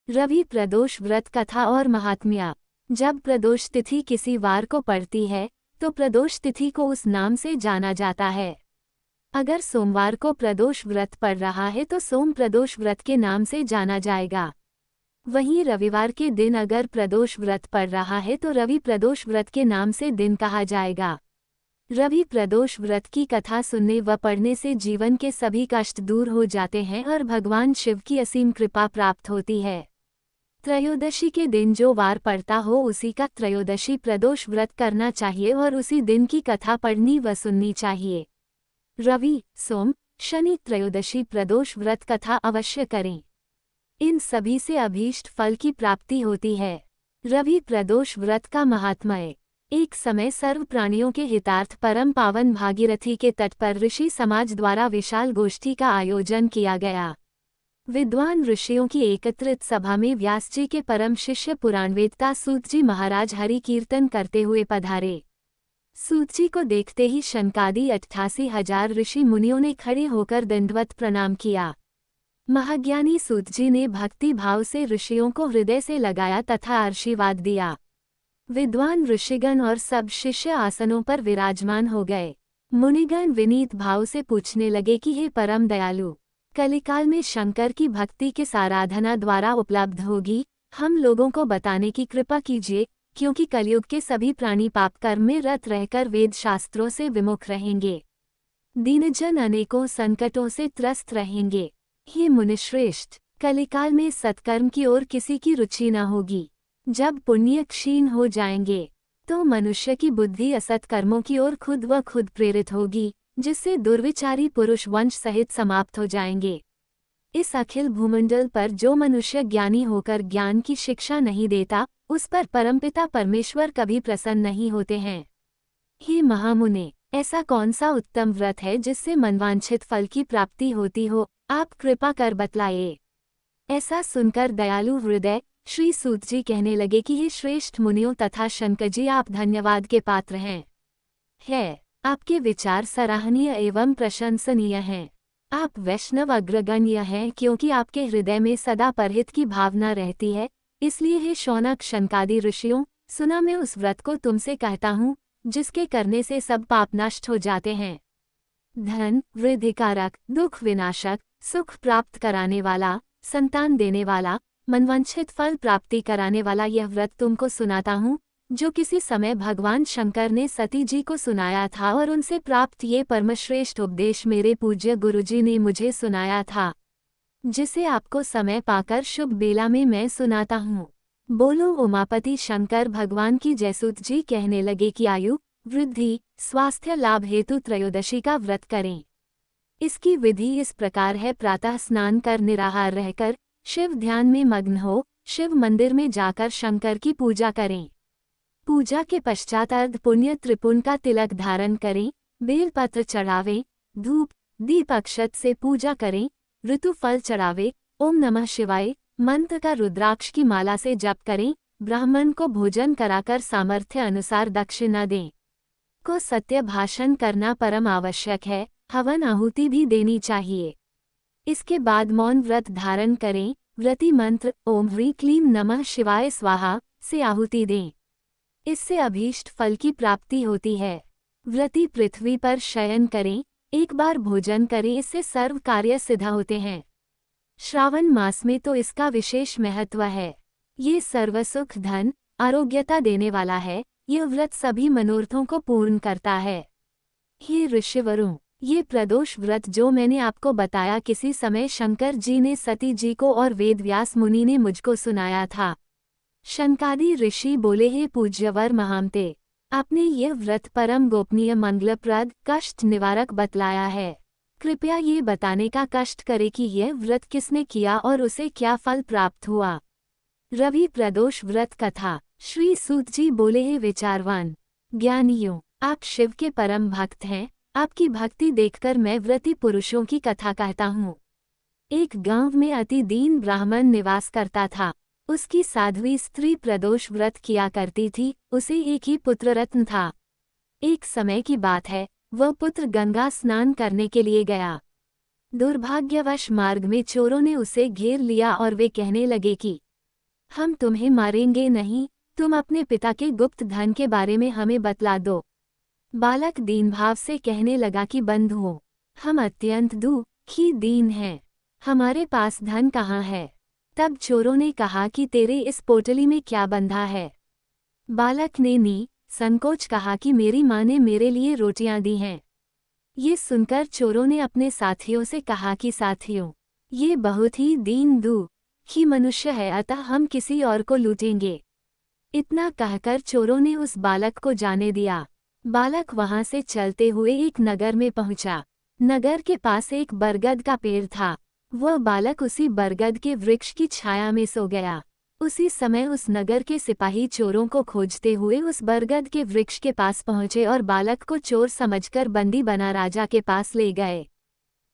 रवि प्रदोष व्रत कथा और महात्म्य। जब प्रदोष तिथि किसी वार को पड़ती है तो प्रदोष तिथि को उस नाम से जाना जाता है। अगर सोमवार को प्रदोष व्रत पड़ रहा है तो सोम प्रदोष व्रत के नाम से जाना जाएगा। वहीं रविवार के दिन अगर प्रदोष व्रत पड़ रहा है तो रवि प्रदोष व्रत के नाम से दिन कहा जाएगा। रवि प्रदोष व्रत की कथा सुनने व पढ़ने से जीवन के सभी कष्ट दूर हो जाते हैं और भगवान शिव की असीम कृपा प्राप्त होती है। त्रयोदशी के दिन जो वार पड़ता हो उसी का त्रयोदशी प्रदोष व्रत करना चाहिए और उसी दिन की कथा पढ़नी व सुननी चाहिए। रवि, सोम, शनि त्रयोदशी प्रदोष व्रत कथा अवश्य करें। इन सभी से अभीष्ट फल की प्राप्ति होती है। रवि प्रदोष व्रत का महात्म्य। एक समय सर्व प्राणियों के हितार्थ परम पावन भागीरथी के तट पर ऋषि समाज द्वारा विशाल गोष्ठी का आयोजन किया गया। विद्वान ऋषियों की एकत्रित सभा में व्यास जी के परम शिष्य पुराणवेत्ता सूत जी महाराज हरि कीर्तन करते हुए पधारे। सूत जी को देखते ही शनकादि 88,000 ऋषि मुनियों ने खड़े होकर दंडवत प्रणाम किया। महाज्ञानी सूत जी ने भक्ति भाव से ऋषियों को हृदय से लगाया तथा आशीर्वाद दिया। विद्वान ऋषिगण और सब शिष्य आसनों पर विराजमान हो गए। मुनिगण विनीत भाव से पूछने लगे कि हे परम दयालु, कलिकाल में शंकर की भक्ति किस आराधना द्वारा उपलब्ध होगी, हम लोगों को बताने की कृपा कीजिए, क्योंकि कलयुग के सभी प्राणी पाप कर्म में रत रहकर वेद शास्त्रों से विमुख रहेंगे। दीनजन अनेकों संकटों से त्रस्त रहेंगे। हे मुनिश्रेष्ठ, कलिकाल में सत्कर्म की ओर किसी की रुचि न होगी। जब पुण्य क्षीण हो जाएंगे तो मनुष्य की बुद्धि असत कर्मों की ओर खुद व खुद प्रेरित होगी, जिससे दुर्विचारी पुरुष वंश सहित समाप्त हो जाएंगे। इस अखिल भूमंडल पर जो मनुष्य ज्ञानी होकर ज्ञान की शिक्षा नहीं देता, उस पर परमपिता परमेश्वर कभी प्रसन्न नहीं होते हैं। हे महामुने, ऐसा कौन सा उत्तम व्रत है जिससे मनवांछित फल की प्राप्ति होती हो, आप कृपा कर बतलाइए। ऐसा सुनकर दयालु हृदय श्री सूत जी कहने लगे कि हे श्रेष्ठ मुनियों तथा शनक जी, आप धन्यवाद के पात्र हैं। आपके विचार सराहनीय एवं प्रशंसनीय हैं। आप वैष्णव अग्रगण्य हैं, क्योंकि आपके हृदय में सदा परहित की भावना रहती है। इसलिए हे शौनक शनकादि ऋषियों, सुना मैं उस व्रत को तुमसे कहता हूँ जिसके करने से सब पाप नष्ट हो जाते हैं। धन वृद्धिकारक, दुख विनाशक, सुख प्राप्त कराने वाला, संतान देने वाला, मनवांछित फल प्राप्ति कराने वाला यह व्रत तुमको सुनाता हूँ, जो किसी समय भगवान शंकर ने सती जी को सुनाया था और उनसे प्राप्त ये परमश्रेष्ठ उपदेश मेरे पूज्य गुरुजी ने मुझे सुनाया था, जिसे आपको समय पाकर शुभ बेला में मैं सुनाता हूँ। बोलो उमापति शंकर भगवान की जय। सूत जी कहने लगे कि आयु वृद्धि स्वास्थ्य लाभ हेतु त्रयोदशी का व्रत करें। इसकी विधि इस प्रकार है। प्रातः स्नान कर निराहार रहकर शिव ध्यान में मग्न हो शिव मंदिर में जाकर शंकर की पूजा करें। पूजा के पश्चात अर्ध पुण्य त्रिपुण का तिलक धारण करें, बेलपत्र चढ़ावें, धूप दीप अक्षत से पूजा करें, ऋतु फल चढ़ावे, ओम नमः शिवाय मंत्र का रुद्राक्ष की माला से जप करें, ब्राह्मण को भोजन कराकर सामर्थ्य अनुसार दक्षिणा दें। को सत्य भाषण करना परम आवश्यक है, हवन आहुति भी देनी चाहिए। इसके बाद मौन व्रत धारण करें, व्रती मंत्र ओम ह्रीं क्लीं नमः शिवाय स्वाहा से आहुति दें। इससे अभीष्ट फल की प्राप्ति होती है। व्रती पृथ्वी पर शयन करें, एक बार भोजन करें, इससे सर्व कार्य सिद्ध होते हैं। श्रावण मास में तो इसका विशेष महत्व है। ये सर्वसुख धन आरोग्यता देने वाला है। यह व्रत सभी मनोरथों को पूर्ण करता है। हे ऋषिवरों, ये प्रदोष व्रत जो मैंने आपको बताया किसी समय शंकर जी ने सती जी को और वेदव्यास मुनि ने मुझको सुनाया था। शनकादि ऋषि बोले, हे पूज्यवर महामते, आपने यह व्रत परम गोपनीय मंगलप्रद कष्ट निवारक बतलाया है। कृपया ये बताने का कष्ट करे कि यह व्रत किसने किया और उसे क्या फल प्राप्त हुआ। रवि प्रदोष व्रत कथा। श्री सूत जी बोले, हे विचारवान ज्ञानियों, आप शिव के परम भक्त हैं। आपकी भक्ति देखकर मैं व्रती पुरुषों की कथा कहता हूँ। एक गांव में अति दीन ब्राह्मण निवास करता था। उसकी साध्वी स्त्री प्रदोष व्रत किया करती थी। उसे एक ही पुत्र रत्न था। एक समय की बात है, वह पुत्र गंगा स्नान करने के लिए गया। दुर्भाग्यवश मार्ग में चोरों ने उसे घेर लिया और वे कहने लगे कि हम तुम्हें मारेंगे नहीं, तुम अपने पिता के गुप्त धन के बारे में हमें बतला दो। बालक दीन भाव से कहने लगा कि बंधुओं, हम अत्यंत दुखी दीन हैं, हमारे पास धन कहाँ है। तब चोरों ने कहा कि तेरे इस पोटली में क्या बंधा है। बालक ने संकोच कहा कि मेरी माँ ने मेरे लिए रोटियां दी हैं। ये सुनकर चोरों ने अपने साथियों से कहा कि साथियों, ये बहुत ही दीन दुखी मनुष्य है, अतः हम किसी और को लूटेंगे। इतना कहकर चोरों ने उस बालक को जाने दिया। बालक वहां से चलते हुए एक नगर में पहुंचा। नगर के पास एक बरगद का पेड़ था। वह बालक उसी बरगद के वृक्ष की छाया में सो गया। उसी समय उस नगर के सिपाही चोरों को खोजते हुए उस बरगद के वृक्ष के पास पहुंचे और बालक को चोर समझकर बंदी बना राजा के पास ले गए।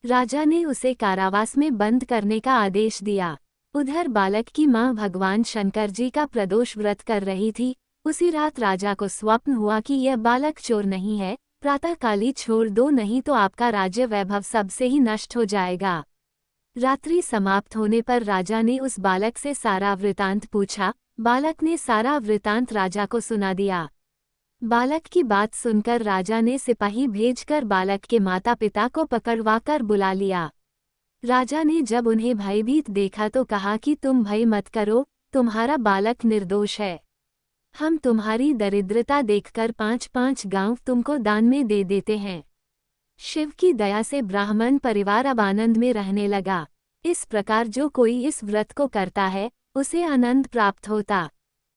राजा ने उसे कारावास में बंद करने का आदेश दिया। उधर बालक की मां भगवान शंकर जी का प्रदोष व्रत कर रही थी। उसी रात राजा को स्वप्न हुआ कि यह बालक चोर नहीं है, प्रातःकाली छोड़ दो, नहीं तो आपका राज्य वैभव सबसे ही नष्ट हो जाएगा। रात्रि समाप्त होने पर राजा ने उस बालक से सारा वृतांत पूछा। बालक ने सारा वृतांत राजा को सुना दिया। बालक की बात सुनकर राजा ने सिपाही भेजकर बालक के माता पिता को पकड़वाकर बुला लिया। राजा ने जब उन्हें भयभीत देखा तो कहा कि तुम भय मत करो, तुम्हारा बालक निर्दोष है। हम तुम्हारी दरिद्रता देखकर 5-5 गांव तुमको दान में दे देते हैं। शिव की दया से ब्राह्मण परिवार अब आनंद में रहने लगा। इस प्रकार जो कोई इस व्रत को करता है, उसे आनंद प्राप्त होता।